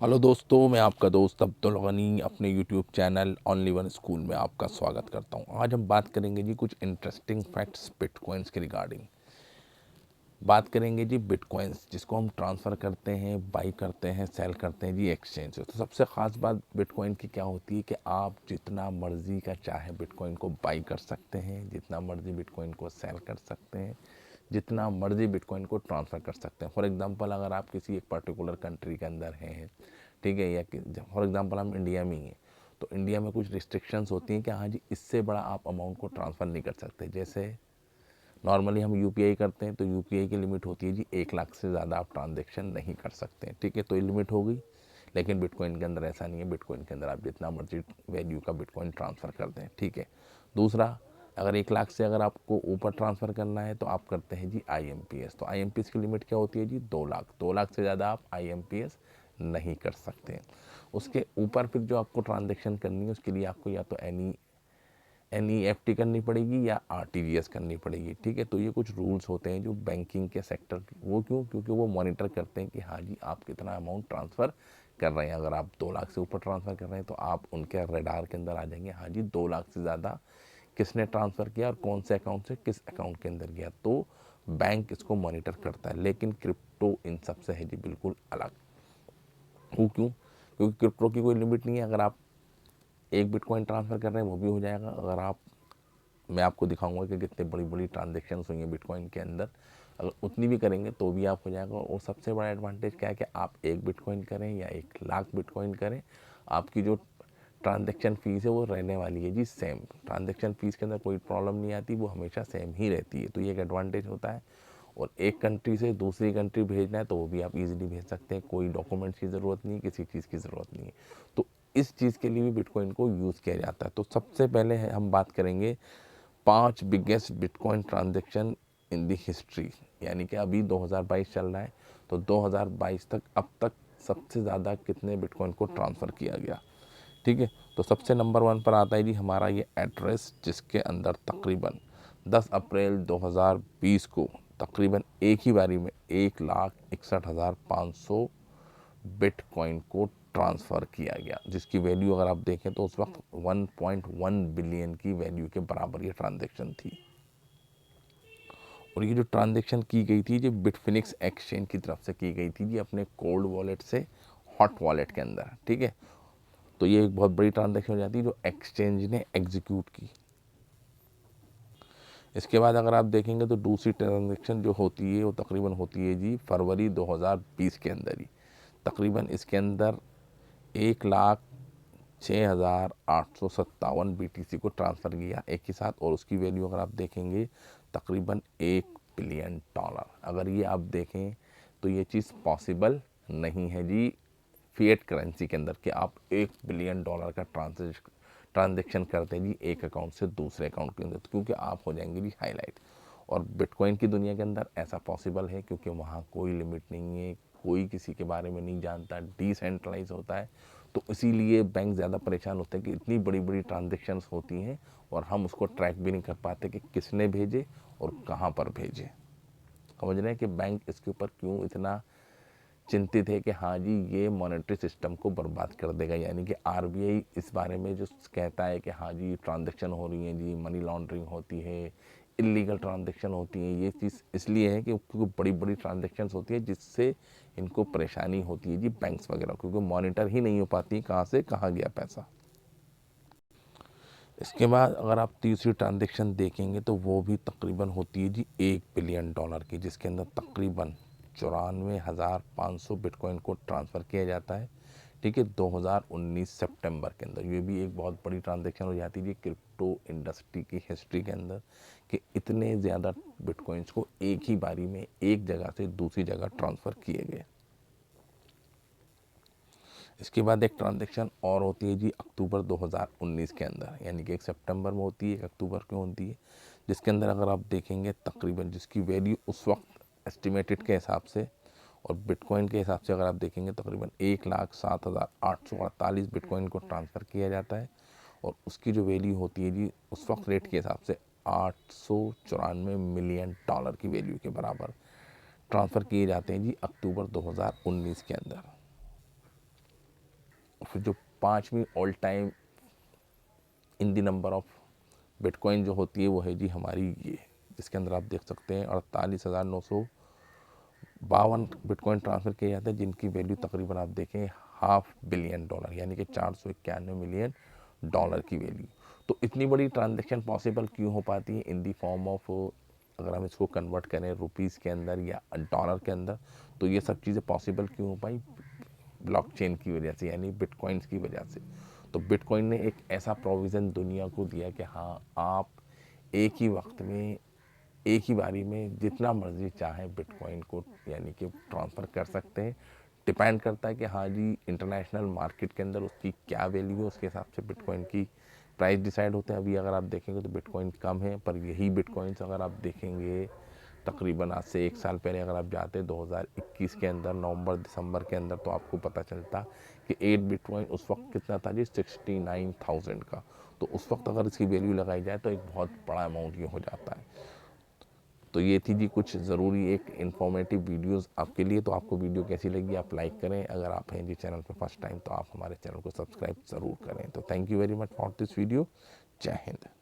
Hello दोस्तों, मैं आपका दोस्त अब्दुल गनी अपने YouTube channel only one school में आपका स्वागत करता हूं। आज हम बात करेंगे जी कुछ इंटरेस्टिंग फैक्ट्स बिटकॉइंस के रिगार्डिंग। बात करेंगे जी बिटकॉइंस, जिसको हम ट्रांसफ़र करते हैं, बाई करते हैं, सेल करते हैं जी एक्सचेंज से। तो सबसे ख़ास बात बिटकॉइन की क्या होती है कि आप जितना मर्ज़ी का चाहे बिटकॉइन को बाई कर सकते हैं, जितना मर्ज़ी बिटकॉइन को सेल कर सकते हैं, जितना मर्ज़ी बिटकॉइन को ट्रांसफ़र कर सकते हैं। फॉर एग्जांपल अगर आप किसी एक पर्टिकुलर कंट्री के अंदर हैं, ठीक है, या फॉर एग्जांपल हम इंडिया में ही हैं, तो इंडिया में कुछ रिस्ट्रिक्शंस होती हैं कि हाँ जी इससे बड़ा आप अमाउंट को ट्रांसफ़र नहीं कर सकते। जैसे नॉर्मली हम यूपीआई करते हैं तो यूपीआई की लिमिट होती है जी 1 लाख से ज़्यादा आप ट्रांजेक्शन नहीं कर सकते हैं, ठीक है, तो ये लिमिट हो गई। लेकिन बिटकॉइन के अंदर ऐसा नहीं है। बिटकॉइन के अंदर आप जितना मर्जी वैल्यू का बिटकॉइन ट्रांसफ़र कर दें, ठीक है। दूसरा, अगर 1 लाख से अगर आपको ऊपर ट्रांसफ़र करना है तो आप करते हैं जी आईएमपीएस। तो आईएमपीएस की लिमिट क्या होती है जी 2 लाख। 2 लाख से ज़्यादा आप आईएमपीएस नहीं कर सकते। उसके ऊपर फिर जो आपको ट्रांजेक्शन करनी है उसके लिए आपको या तो एनईएफटी करनी पड़ेगी या आरटीजीएस करनी पड़ेगी, ठीक है। तो ये कुछ रूल्स होते हैं जो बैंकिंग के सेक्टर, वो क्यों, क्योंकि वो मॉनिटर करते हैं कि हाँ जी आप कितना अमाउंट ट्रांसफ़र कर रहे हैं। अगर आप 2 लाख से ऊपर ट्रांसफ़र कर रहे हैं तो आप उनके रडार के अंदर आ जाएंगे, हाँ जी 2 लाख से ज़्यादा किसने ट्रांसफ़र किया और कौन से अकाउंट से किस अकाउंट के अंदर गया, तो बैंक इसको मॉनिटर करता है। लेकिन क्रिप्टो इन सब से है जी बिल्कुल अलग। वो क्यों, क्योंकि क्रिप्टो की कोई लिमिट नहीं है। अगर आप एक बिटकॉइन ट्रांसफ़र कर रहे हैं वो भी हो जाएगा। अगर आप, मैं आपको दिखाऊंगा कि कितने बड़ी बड़ी ट्रांजेक्शन हुई हैं बिटकॉइन के अंदर, अगर उतनी भी करेंगे तो भी आप हो जाएगा। और सबसे बड़ा एडवांटेज क्या है कि आप 1 बिटकॉइन करें या 1 लाख बिटकॉइन करें, आपकी जो ट्रांजेक्शन फ़ीस है वो रहने वाली है जी सेम। ट्रांजेक्शन फ़ीस के अंदर कोई प्रॉब्लम नहीं आती, वो हमेशा सेम ही रहती है। तो ये एक एडवांटेज होता है। और एक कंट्री से दूसरी कंट्री भेजना है तो वो भी आप इजीली भेज सकते हैं। कोई डॉक्यूमेंट्स की ज़रूरत नहीं, किसी चीज़ की ज़रूरत नहीं है। तो इस चीज़ के लिए भी बिटकॉइन को यूज़ किया जाता है। तो सबसे पहले हम बात करेंगे 5 biggest bitcoin transaction in the history. यानी कि अभी 2022 चल रहा है, तो 2022 तक अब तक सबसे ज़्यादा कितने बिटकॉइन को ट्रांसफ़र किया गया, ठीक है। तो सबसे नंबर 1 पर आता है जी हमारा ये एड्रेस, जिसके अंदर तकरीबन 10 अप्रैल 2020 को तकरीबन एक ही बारी में 1,61,500 बिटकॉइन को ट्रांसफ़र किया गया, जिसकी वैल्यू अगर आप देखें तो उस वक्त 1.1 बिलियन की वैल्यू के बराबर ये ट्रांजेक्शन थी। और ये जो ट्रांजेक्शन की गई थी ये बिटफिनिक्स एक्सचेंज की तरफ से की गई थी जी, अपने कोल्ड वॉलेट से हॉट वॉलेट के अंदर, ठीक है। तो ये एक बहुत बड़ी ट्रांजेक्शन हो जाती है जो एक्सचेंज ने एग्जीक्यूट की। इसके बाद अगर आप देखेंगे तो दूसरी ट्रांजेक्शन जो होती है वो तकरीबन होती है जी फरवरी 2020 के अंदर ही। तकरीबन इसके अंदर 1,06,857 BTC को ट्रांसफ़र किया एक ही साथ। और उसकी वैल्यू अगर आप देखेंगे तकरीबन $1 बिलियन। अगर ये आप देखें तो ये चीज़ पॉसिबल नहीं है जी फिएट करेंसी के अंदर कि आप $1 बिलियन का ट्रांजेक्शन करते हैं जी एक अकाउंट से दूसरे अकाउंट के अंदर, क्योंकि आप हो जाएंगे जी हाईलाइट। और बिटकॉइन की दुनिया के अंदर ऐसा पॉसिबल है क्योंकि वहाँ कोई लिमिट नहीं है, कोई किसी के बारे में नहीं जानता, डिसेंट्रलाइज होता है। तो इसीलिए बैंक ज़्यादा परेशान होते हैं कि इतनी बड़ी बड़ी ट्रांजेक्शन्स होती हैं और हम उसको ट्रैक भी नहीं कर पाते कि किसने भेजे और कहाँ पर भेजे। समझ रहे हैं कि बैंक इसके ऊपर क्यों इतना चिंतित है कि हाँ जी ये मॉनेटरी सिस्टम को बर्बाद कर देगा। यानी कि आरबीआई इस बारे में जो कहता है कि हाँ जी ट्रांजैक्शन हो रही है जी, मनी लॉन्ड्रिंग होती है, इलीगल ट्रांजैक्शन होती है, ये चीज़ इसलिए है कि क्योंकि बड़ी बड़ी ट्रांजैक्शंस होती है जिससे इनको परेशानी होती है जी बैंक्स वगैरह, क्योंकि मॉनिटर ही नहीं हो पाती कहाँ से कहाँ गया पैसा। इसके बाद अगर आप तीसरी ट्रांजैक्शन देखेंगे तो वो भी तकरीबन होती है जी $1 बिलियन की, जिसके अंदर तकरीबन 94,500 बिटकॉइन को ट्रांसफ़र किया जाता है, ठीक है, 2019 सितंबर के अंदर। ये भी एक बहुत बड़ी ट्रांजैक्शन हो जाती है क्रिप्टो इंडस्ट्री की हिस्ट्री के अंदर कि इतने ज़्यादा बिटकॉइंस को एक ही बारी में एक जगह से दूसरी जगह ट्रांसफ़र किए गए। इसके बाद एक ट्रांजैक्शन और होती है जी अक्टूबर 2019 के अंदर, यानी कि एक सितंबर में होती है, एक अक्टूबर में होती है, जिसके अंदर अगर आप देखेंगे तकरीबन जिसकी वैल्यू उस वक्त एस्टिमेटेड के हिसाब से और बिटकॉइन के हिसाब से अगर आप देखेंगे तकरीबन 1,07,848 बिटकॉइन को ट्रांसफ़र किया जाता है। और उसकी जो वैल्यू होती है जी उस वक्त रेट के हिसाब से $894 मिलियन की वैल्यू के बराबर ट्रांसफ़र किए जाते हैं जी अक्टूबर 2019 के अंदर। जो 5वीं all time in the number of bitcoin जो होती है वो है जी हमारी ये, जिसके अंदर आप देख सकते हैं 48,952 बिटकॉइन ट्रांसफ़र किए जाते हैं, जिनकी वैल्यू तकरीबन आप देखें $500 बिलियन, यानी कि 491 मिलियन डॉलर की वैल्यू। तो इतनी बड़ी ट्रांजैक्शन पॉसिबल क्यों हो पाती है इन दी फॉर्म ऑफ, अगर हम इसको कन्वर्ट करें रुपीज़ के अंदर या डॉलर के अंदर, तो ये सब चीज़ें पॉसिबल क्यों हो पाई? ब्लॉकचेन की वजह से, यानी बिटकॉइंस की वजह से। तो बिटकॉइन ने एक ऐसा प्रोविज़न दुनिया को दिया कि हाँ, आप एक ही वक्त में, एक ही बारी में जितना मर्जी चाहे बिटकॉइन को यानी कि ट्रांसफ़र कर सकते हैं। डिपेंड करता है कि हाँ जी, इंटरनेशनल मार्केट के अंदर उसकी क्या वैल्यू है, उसके हिसाब से बिटकॉइन की प्राइस डिसाइड होते हैं। अभी अगर आप देखेंगे तो बिटकॉइन कम है, पर यही बिटकॉइंस अगर आप देखेंगे तकरीबन आज से 1 साल पहले अगर आप जाते 2021 के अंदर नवंबर दिसंबर के अंदर, तो आपको पता चलता कि 8 बिटकॉइन उस वक्त कितना था जी, 69,000 का। तो उस वक्त अगर इसकी वैल्यू लगाई जाए तो एक बहुत बड़ा अमाउंट ये हो जाता है। तो ये थी जी कुछ ज़रूरी एक इन्फॉर्मेटिव वीडियोस आपके लिए। तो आपको वीडियो कैसी लगी आप लाइक करें, अगर आप हैं जी चैनल पे फर्स्ट टाइम तो आप हमारे चैनल को सब्सक्राइब ज़रूर करें। तो thank you very much for this video. जय हिंद।